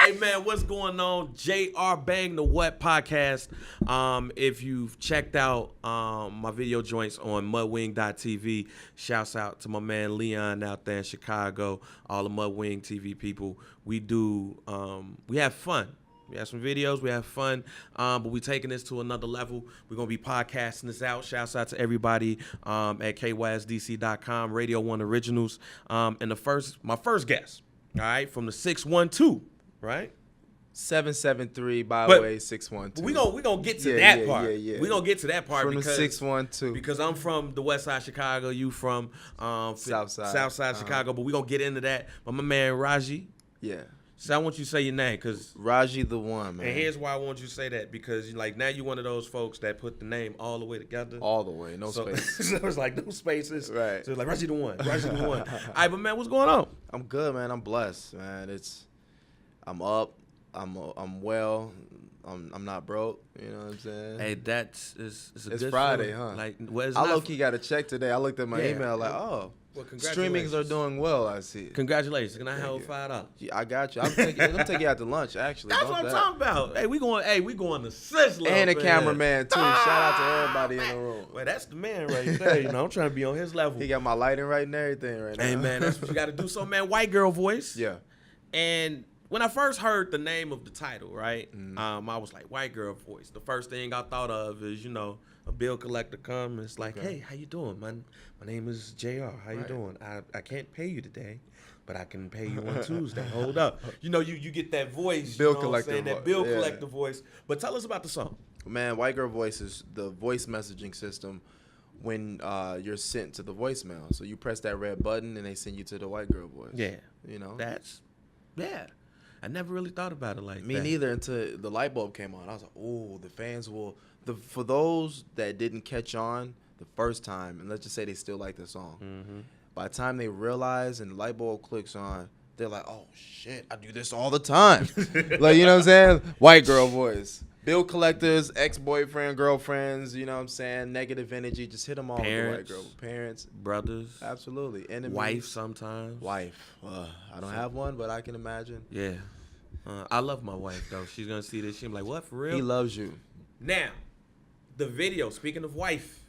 Hey, man, what's going on? JR Bang the What podcast. If you've checked out my video joints on mudwing.tv, shouts out to my man Leon out there in Chicago, all the Mudwing TV people. We have fun. We have some videos, we have fun, but we're taking this to another level. We're going to be podcasting this out. Shouts out to everybody at kysdc.com, Radio 1 Originals. And my first guest, all right, from the 612, right? 773 byway 612. We gonna get to that part. Yeah. We gonna get to that part from because the 612. Because I'm from the West Side Chicago. You from South Side Chicago. But we gonna get into that. But my man Raji. Yeah. So I want you to say your name, because RajiTheOne, man. And here's why I want you to say that, because like now you're one of those folks that put the name all the way together. All the way, no spaces. So it's like no spaces. Right. So it's like RajiTheOne. All right, but man, what's going on? I'm good, man. I'm blessed, man. I'm up. I'm well. I'm not broke. You know what I'm saying? Hey, it's Friday, feeling. huh? Like, I low-key got a check today. I looked at my email like, oh. Well, streamings are doing well, I see. Congratulations. Can I hold $5? Yeah, I got you. I'm taking you out to lunch, actually. That's what I'm talking about. Hey, we going to Sizzler. And a cameraman, too. Shout out to everybody in the room. Well, that's the man right there. You know, I'm trying to be on his level. He got my lighting right and everything right now. Hey, man, that's what you got to do. So, man, white girl voice. Yeah. And when I first heard the name of the title, right, I was like, white girl voice. The first thing I thought of is, a bill collector come and it's like, hey, how you doing? My name is JR. How you doing? I can't pay you today, but I can pay you on Tuesday. Hold up. You get that voice. Bill collector. That bill collector voice. But tell us about the song. Man, white girl voice is the voice messaging system when you're sent to the voicemail. So you press that red button and they send you to the white girl voice. Yeah. Yeah. I never really thought about it like that. Me neither until the light bulb came on. I was like, oh, the fans will. For those that didn't catch on the first time, and let's just say they still like the song, by the time they realize and the light bulb clicks on, they're like, oh, shit, I do this all the time. Like, you know what I'm saying? White girl voice. Bill collectors, ex-boyfriend, girlfriends, you know what I'm saying? Negative energy. Just hit them all with the white girl. Parents. Brothers. Absolutely. Enemies. Wife sometimes. Wife. I don't have one, but I can imagine. Yeah. I love my wife, though. She's going to see this. She'll be like, what, for real? He loves you. Now, the video, speaking of wife,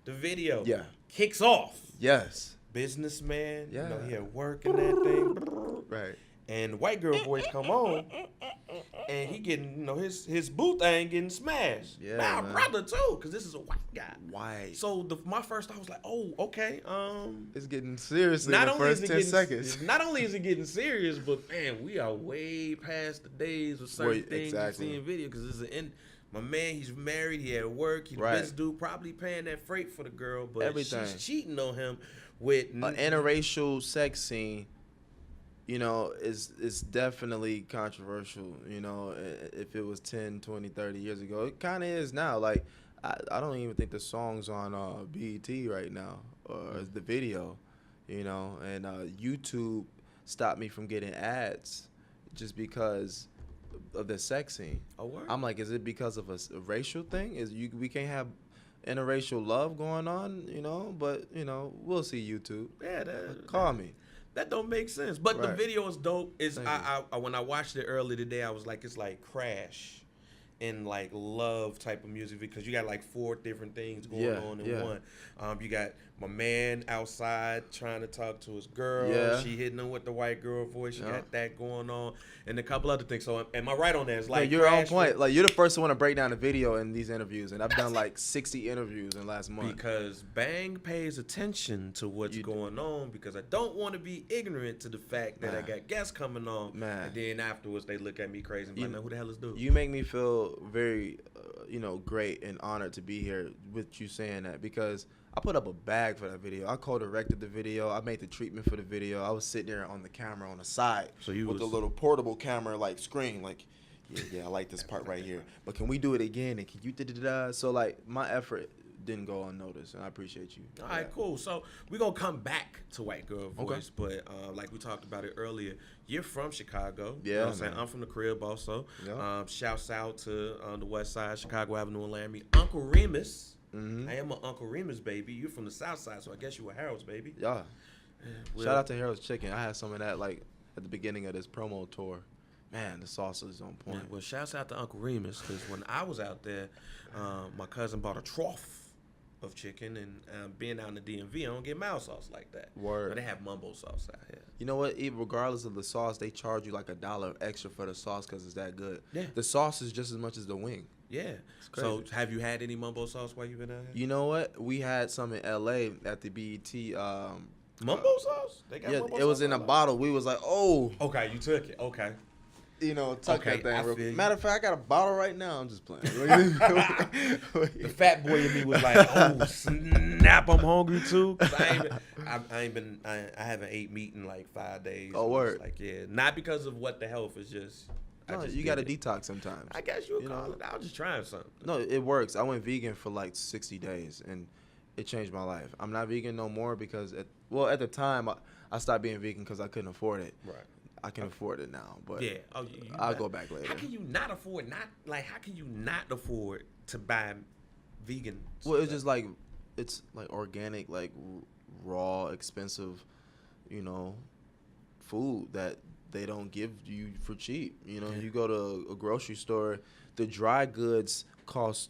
the video kicks off. Yes. Businessman, yeah. He at work and that thing. Right. And white girl voice come on, and he getting, his boot thing getting smashed. Yeah, my man. brother too, because this is a white guy. White. So my first thought was like, oh, okay. It's getting serious in the first 10 seconds. Not only is it getting serious, but man, we are way past the days of certain things you see in video, because this is my man, he's married, he at work, he's the best dude, probably paying that freight for the girl, but she's cheating on him with an interracial sex scene. Is definitely controversial, if it was 10, 20, 30 years ago. It kind of is now. Like, I don't even think the song's on BET right now, or the video, and YouTube stopped me from getting ads just because of the sex scene. Oh, word? I'm like, is it because of a racial thing? We can't have interracial love going on, but, we'll see YouTube. Yeah, call me. That don't make sense. But the video is dope. I when I watched it earlier today, I was like, it's like Crash and like love type of music, because you got like 4 different things going on in one. You got my man outside trying to talk to his girl. Yeah. She hitting him with the white girl voice. You got that going on, and a couple other things. So am I right on that? It's like you're on point. Like, you're the first one to break down the video in these interviews, and I've done like 60 interviews in the last month. Because Bang pays attention to what's going on, because I don't want to be ignorant to the fact that I got guests coming on, and then afterwards they look at me crazy and be like, man, who the hell is dude? You make me feel very, great and honored to be here with you saying that, because I put up a bag for that video. I co-directed the video. I made the treatment for the video. I was sitting there on the camera on the side with a little portable camera, like screen, like, yeah, I like this part right here. But can we do it again? And can you da-da-da? So, like, my effort didn't go unnoticed, and I appreciate you. All right, cool. So we're going to come back to white girl voice, but like we talked about it earlier, you're from Chicago. Yeah, you know what I'm saying? I'm from the crib also. Yeah. Shouts out to the west side, Chicago Avenue and Laramie. Uncle Remus. I am an Uncle Remus baby. You're from the south side, so I guess you were Harold's baby. Yeah. Shout out to Harold's Chicken. I had some of that, like, at the beginning of this promo tour. man, the sauce is on point. Yeah, well, shouts out to Uncle Remus because when I was out there, my cousin bought a trough of chicken, and being out in the DMV, I don't get mild sauce like that. Word. But they have mumbo sauce out here. You know what? Even regardless of the sauce, they charge you like $1 extra for the sauce because it's that good. Yeah. The sauce is just as much as the wing. Yeah. crazy. So have you had any mumbo sauce while you've been out here? You know what? We had some in LA at the BET. Mumbo sauce? They got Yeah, mumbo it was sauce in a out? bottle. We was like, oh, Okay, you took it. Okay. tuck Okay, that thing. I Real feel you. Matter of fact, I got a bottle right now. I'm just playing. The fat boy in me was like, "Oh snap, I'm hungry too." 'Cause I haven't ate meat in like 5 days. Oh, It's word. Like not because of what the health is just. I No, just you got to did it. detox sometimes. I guess you would you call know? it. I was just trying something. No, it works. I went vegan for like 60 days, and it changed my life. I'm not vegan no more because, at the time, I stopped being vegan because I couldn't afford it. Right. I can afford it now, but Yeah. Oh, I'll go back later. How can you not afford? How can you not afford to buy vegan? Well, it's stuff? just like it's like organic, like raw, expensive, food that they don't give you for cheap. You go to a grocery store, the dry goods cost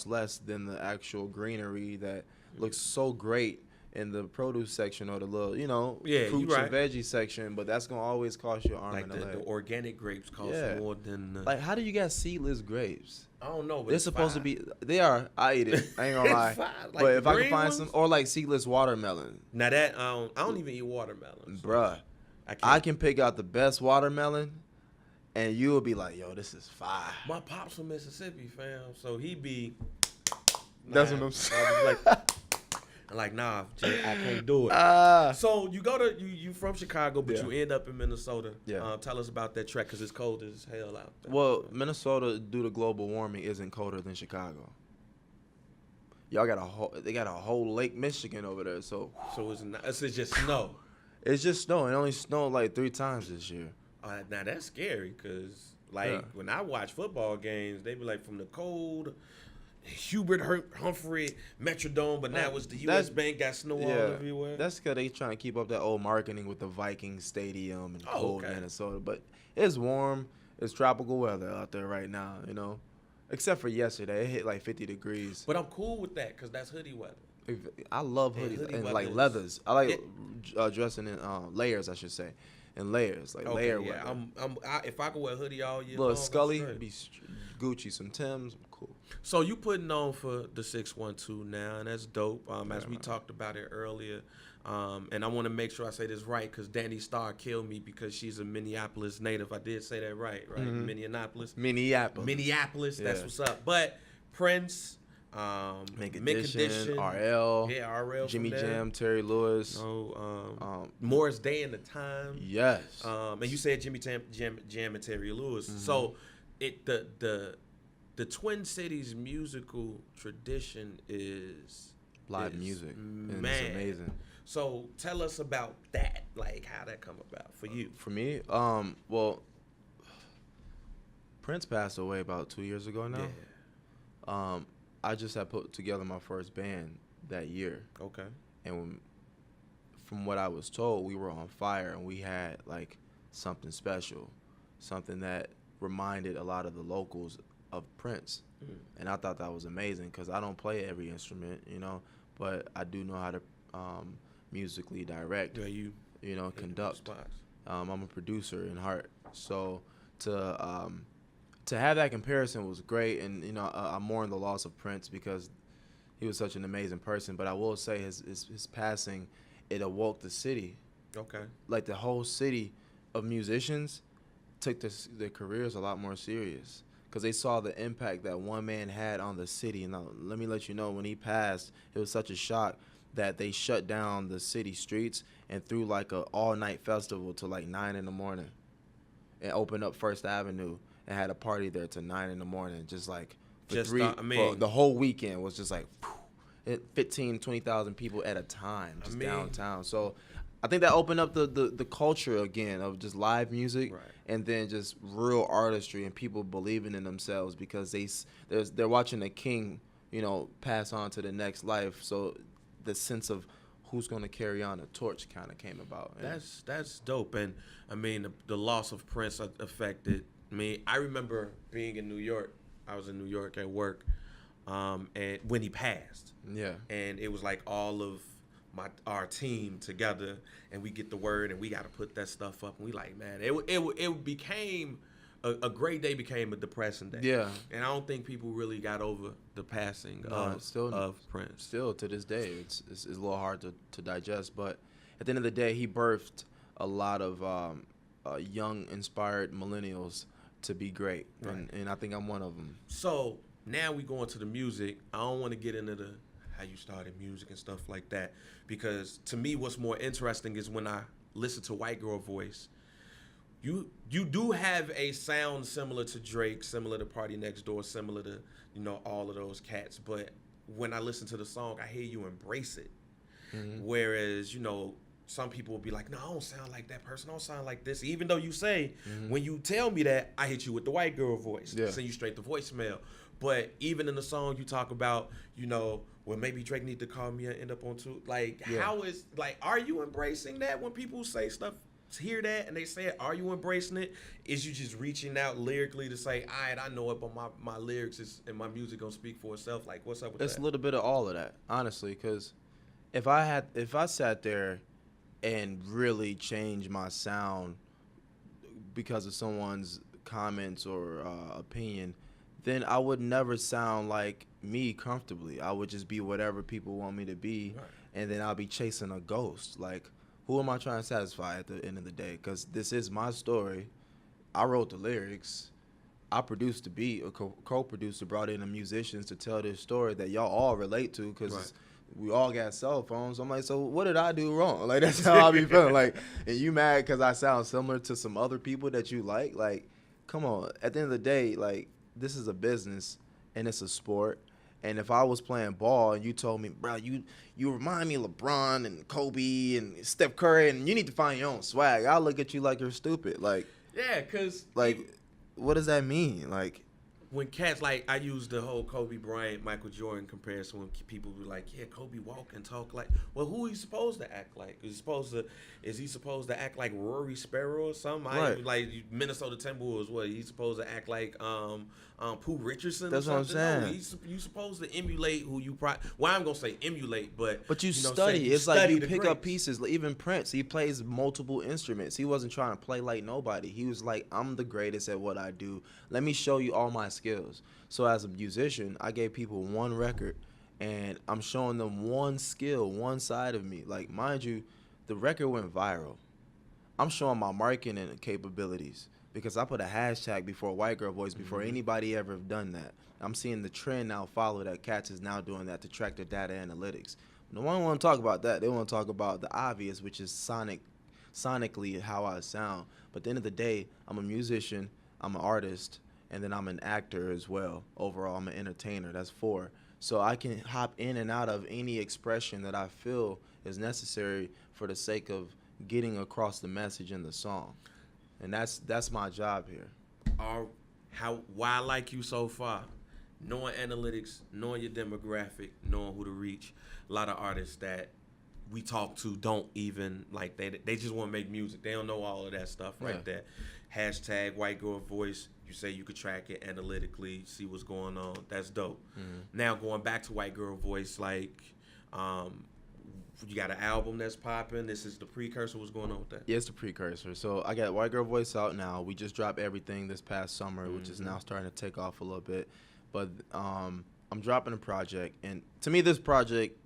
less than the actual greenery that looks so great in the produce section or the little, Yeah, fruits you and right. veggie section, but that's gonna always cost you an arm like and a the leg. organic grapes cost Yeah. more than. Like, how do you get seedless grapes? I don't know. But They're it's supposed to fine. be. They are. I eat it. I ain't gonna It's lie. fine. Like But the if I can green find ones? some, or like seedless watermelon, Now that I don't even eat watermelon, so bruh, I can't. I can pick out the best watermelon, and you will be like, "Yo, this is fire." My pops from Mississippi, fam, so he be. That's Nah, what I'm I saying. was like, nah, Jay, I can't do it. So you go to you from Chicago, but Yeah. you end up in Minnesota. Yeah. Tell us about that trek because it's cold as hell out there. Well, Minnesota, due to global warming, isn't colder than Chicago. Y'all they got a whole Lake Michigan over there, so So it's just snow. it's just snow. It only snowed like 3 times this year. Now that's scary because Yeah. when I watch football games, they be like from the cold. Hubert Humphrey Metrodome, but now it's the U.S. Bank got snow all everywhere. That's because they trying to keep up that old marketing with the Vikings Stadium and cold okay. Minnesota. But it's warm. It's tropical weather out there right now, Except for yesterday. It hit like 50 degrees. But I'm cool with that because that's hoodie weather. I love Yeah, hoodies hoodie and weather like is- leathers. I like dressing in layers, I should say. In layers, like layer yeah. weather. If I could wear a hoodie all year Little long, I'm Scully, straight. be Gucci, some Timbs. I'm cool. So you putting on for the 612 now, and that's dope. As we talked about it earlier, and I want to make sure I say this right because Danny Starr killed me because she's a Minneapolis native. I did say that right? Mm-hmm. Minneapolis. Minneapolis. That's Yeah. what's up. But Prince, Mint Mint Condition, RL, yeah, RL, Jimmy from there. Jam, Terry Lewis. Morris Day and the Time. Yes. And you said Jimmy Jam and Terry Lewis. Mm-hmm. So the Twin Cities musical tradition is Live music. And man. it's amazing. So tell us about that, like how that come about for you. For me, well, Prince passed away about 2 years ago now. Yeah. I just had put together my first band that year. Okay. And from what I was told, we were on fire and we had like something special, something that reminded a lot of the locals of Prince. And I thought that was amazing because I don't play every instrument, but I do know how to musically direct, Yeah, you conduct. spots. I'm a producer in heart, so to have that comparison was great. And I mourn the loss of Prince because he was such an amazing person. But I will say his passing, it awoke the city. Okay. Like the whole city of musicians took their careers a lot more serious because they saw the impact that one man had on the city. And let me let you know, when he passed, it was such a shock that they shut down the city streets and threw like a all-night festival till like 9 in the morning and opened up First Avenue and had a party there till 9 in the morning. Just like for for the whole weekend was just like 15, 20,000 people at a time just downtown. So I think that opened up the culture again of just live music, Right. and then just real artistry and people believing in themselves because they're watching the king, pass on to the next life. So the sense of who's gonna carry on the torch kind of came about. And That's dope. And I mean, the loss of Prince affected me. I remember being in New York. I was in New York at work, and when he passed, yeah, and it was like all of our team together, and we get the word, and we got to put that stuff up, and we like, man, it became a great day became a depressing day. yeah. And I don't think people really got over the passing of Prince. Still to this day, it's a little hard to digest. But at the end of the day, he birthed a lot of young, inspired millennials to be great, Right. and I think I'm one of them. So now we go into the music. I don't want to get into the how you started music and stuff like that, because to me, what's more interesting is when I listen to White Girl Voice. You do have a sound similar to Drake, similar to Party Next Door, similar to all of those cats. But when I listen to the song, I hear you embrace it. Mm-hmm. Whereas some people will be like, no, I don't sound like that person. I don't sound like this. Even though you say, when you tell me that, I hit you with the white girl voice. Yeah. Send you straight to voicemail. But even in the song, you talk about, well, maybe Drake need to call me and end up on two. Like, how is, like, are you embracing that when people say stuff, hear that, and they say it, are you embracing it? Is you just reaching out lyrically to say, all right, I know it, but my lyrics and my music gonna speak for itself? Like, what's up with that? It's a little bit of all of that, honestly, because if I sat there and really changed my sound because of someone's comments or opinion, then I would never sound like me comfortably. I would just be whatever people want me to be, Right. and then I'll be chasing a ghost. Like, who am I trying to satisfy at the end of the day? Because this is my story. I wrote the lyrics. I produced the beat, a co-producer, brought in the musicians to tell this story that y'all all relate to, because Right. we all got cell phones. I'm like, so what did I do wrong? Like, that's how I be feeling. Like, and you mad because I sound similar to some other people that you like? Like, come on. At the end of the day, like, this is a business and it's a sport. And if I was playing ball and you told me, bro, you remind me of LeBron and Kobe and Steph Curry, and you need to find your own swag, I'll look at you like you're stupid. Like, Yeah, because what does that mean? Like, when cats, like, I use the whole Kobe Bryant, Michael Jordan comparison when people be like, yeah, Kobe walk and talk like, well, who he supposed to act like? Is he supposed to act like Rory Sparrow or something? Right. Like Minnesota Timberwolves, what, he's supposed to act like Pooh Richardson That's or what I'm something? saying. No, you supposed to emulate who you well, I'm going to say emulate, but you know, study. say It's like study you the pick up greats. pieces. Like, even Prince, he plays multiple instruments. He wasn't trying to play like nobody. He was like, I'm the greatest at what I do. Let me show you all my skills. So as a musician, I gave people one record, and I'm showing them one skill, one side of me. Like, mind you, the record went viral. I'm showing my marketing capabilities because I put a hashtag before White Girl Voice before anybody ever have done that. I'm seeing the trend now follow that cats is now doing that to track their data analytics. No one want to talk about that. They want to talk about the obvious, which is sonically how I sound. But at the end of the day, I'm a musician, I'm an artist, and then I'm an actor as well. Overall, I'm an entertainer. That's 4. So I can hop in and out of any expression that I feel is necessary for the sake of getting across the message in the song. And that's my job here. Why I like you so far, knowing analytics, knowing your demographic, knowing who to reach. A lot of artists that we talk to don't even, like, they just want to make music. They don't know all of that stuff right there. Hashtag White Girl Voice. You say you could track it analytically, see what's going on. That's dope. Now going back to White Girl Voice, like, you got an album that's popping. This is the precursor. What's going on with that? Yeah, it's the precursor. So I got White Girl Voice out now. We just dropped everything this past summer, which is now starting to take off a little bit. But I'm dropping a project, and to me, this project,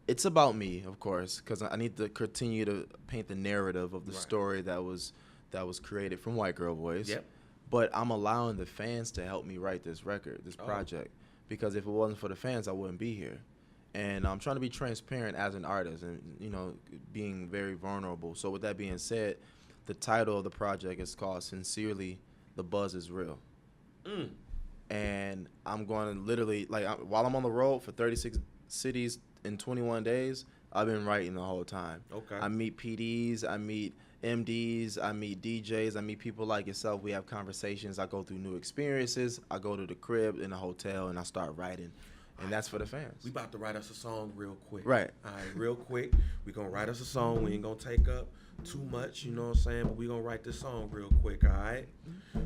it's about me, of course, because I need to continue to paint the narrative of the story that was created from White Girl Voice. Yep. But I'm allowing the fans to help me write this record, this project, because if it wasn't for the fans, I wouldn't be here. And I'm trying to be transparent as an artist and, being very vulnerable. So with that being said, the title of the project is called Sincerely, The Buzz Is Real. And I'm going to literally, like, while I'm on the road for 36 cities in 21 days, I've been writing the whole time. Okay. I meet PDs, I meet MDs, I meet DJs, I meet people like yourself. We have conversations. I go through new experiences. I go to the crib in a hotel and I start writing. and that's for the fans. We about to write us a song real quick. Right. All right, real quick. We gonna write us a song. We ain't gonna take up too much, you know what I'm saying? But we gonna write this song real quick, all right?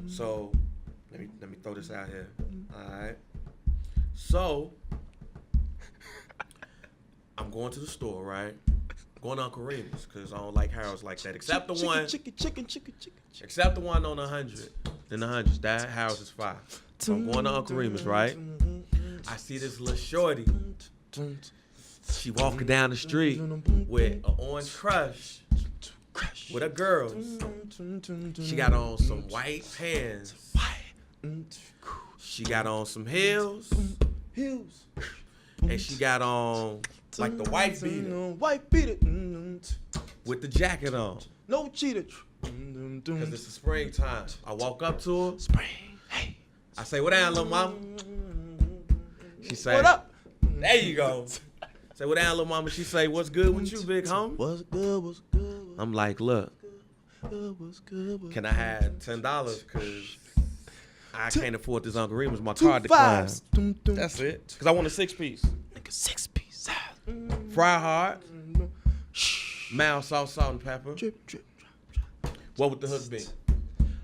So let me throw this out here. All right. So I'm going to the store, right? Going to Uncle Remus because I don't like Harold's like that. Except the one. Chicken. Except the one on 100. Then the 100s. That Harold's is 5. So I'm going to Uncle Remus, right? I see this little shorty. She walking down the street with an orange crush with her girls. She got on some white pants. She got on some heels. And she got on like the white beater with the jacket on. No cheater. Because it's the springtime. I walk up to her. Spring. Hey. I say, what down, little mama? She say, What up? There you go. Say, what down, little mama? She say, what's good with you, big homie? What's good? I'm like, look, What's good? can I have $10? Because I can't afford this Uncle Remus. My card declined. That's it. Because I want a 6-piece. Nigga, 6-piece. Fry hard. Mild salt and pepper. Drip. What would the hook be?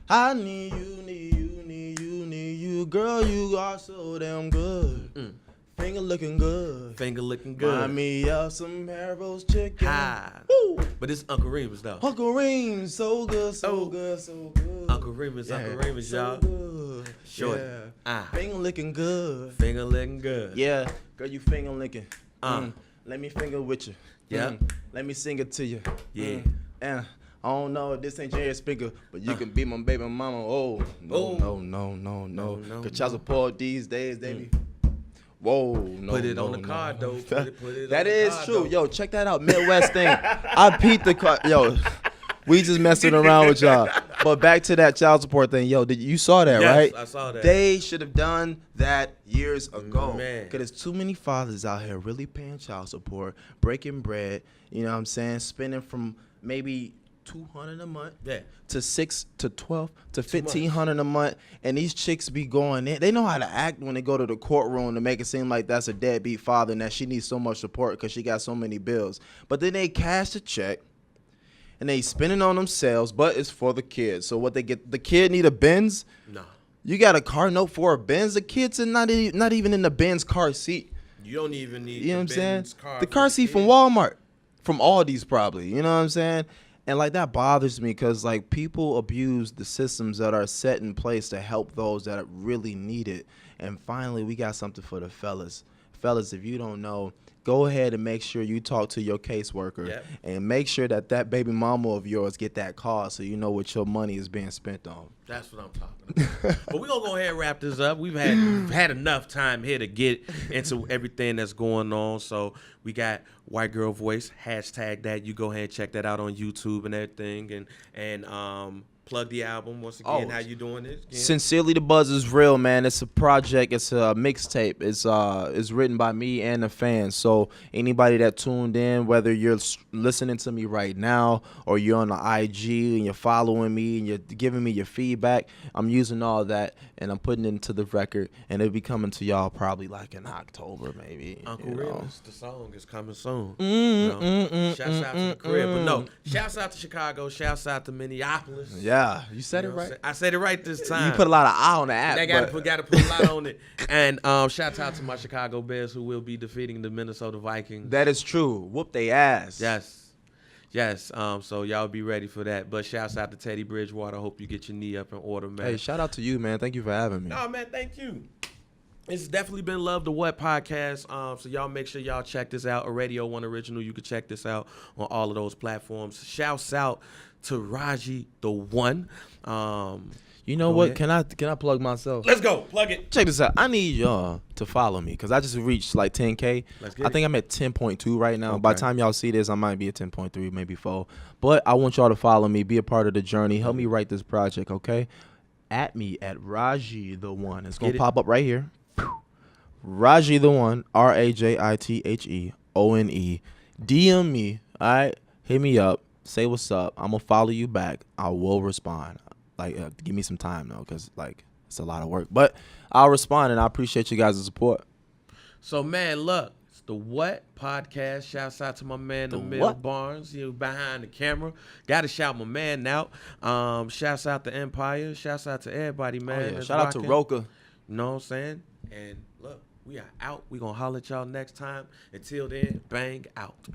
I need you, girl. You are so damn good. Finger looking good. Finger looking good. Remind me of some Harold's chicken. Hi. Woo. But it's Uncle Remus, though. Uncle Remus, so good. Uncle Remus, y'all. Good. Short. Yeah. Finger licking good. Finger licking good. Yeah, girl, you finger licking. Let me finger with you. Yeah. Let me sing it to you. Yeah. And I don't know if this ain't J.R. speaker, but you can be my baby mama. Oh, no. Cause child support these days, they be. Whoa, no. Put it on the card, though. Put it that on the is card, true. though. Yo, check that out. Midwest thing. I peeped the card. Yo, we just messing around with y'all. But back to that child support thing. Yo, you saw that, Yes, right? I saw that. They should have done that years ago. Man. Because there's too many fathers out here really paying child support, breaking bread, you know what I'm saying? Spending from maybe $200 a month to $6 to $12 to $1,500 a month, and these chicks be going in. They know how to act when they go to the courtroom to make it seem like that's a deadbeat father and that she needs so much support because she got so many bills. But then they cash the check and they spending on themselves, but it's for the kids. So what they get? The kid need a Benz? No. You got a car note for a Benz? The kid's not even in the Benz car seat. You don't even need. You know what I'm saying? The for car seat from Walmart, from Aldi's probably. You know what I'm saying? And like that bothers me because like people abuse the systems that are set in place to help those that really need it. And finally, we got something for the fellas. Fellas, if you don't know, go ahead and make sure you talk to your caseworker and make sure that baby mama of yours get that call so you know what your money is being spent on. That's what I'm talking about. But we're going to go ahead and wrap this up. We've had enough time here to get into everything that's going on. So we got White Girl Voice, hashtag that. You go ahead and check that out on YouTube and everything. And plug the album once again. How you doing it? Again? Sincerely, the Buzz is real, man. It's a project. It's a mixtape. It's written by me and the fans. So anybody that tuned in, whether you're listening to me right now or you're on the IG and you're following me and you're giving me your feedback, I'm using all that and I'm putting it into the record, and it'll be coming to y'all probably like in October, maybe. Uncle Remus, the song is coming soon. Shouts out to the crib, but no, shouts out to Chicago, shouts out to Minneapolis. Yeah, you said it right. I said it right this time. You put a lot of eye on the app. I got to put a lot on it. And shouts out to my Chicago Bears who will be defeating the Minnesota Vikings. That is true. Whoop they ass. Yes. So y'all be ready for that. But shouts out to Teddy Bridgewater. Hope you get your knee up in order, man. Hey, shout out to you, man. Thank you for having me. No, man, thank you. It's definitely been Love the What podcast. So y'all make sure y'all check this out. A Radio 1 original. You can check this out on all of those platforms. Shouts out to RajiTheOne. You know what? Can I plug myself? Let's go. Plug it. Check this out. I need y'all to follow me because I just reached like 10K. I think I'm at 10.2 right now. Okay. By the time y'all see this, I might be at 10.3, maybe 4. But I want y'all to follow me, be a part of the journey. Help me write this project, okay? At me at RajiTheOne. It's going to pop up right here. RajiTheOne, RajiTheOne. DM me, all right? Hit me up. Say what's up. I'm going to follow you back. I will respond. Like, give me some time, though, because, like, it's a lot of work. But I'll respond, and I appreciate you guys' support. So, man, look, it's the What Podcast. Shouts out to my man, the Mill Barnes, behind the camera. Got to shout my man out. Shouts out to Empire. Shouts out to everybody, man. Yeah. Shout out to Roka. You know what I'm saying? And look, we are out. We going to holler at y'all next time. Until then, bang out.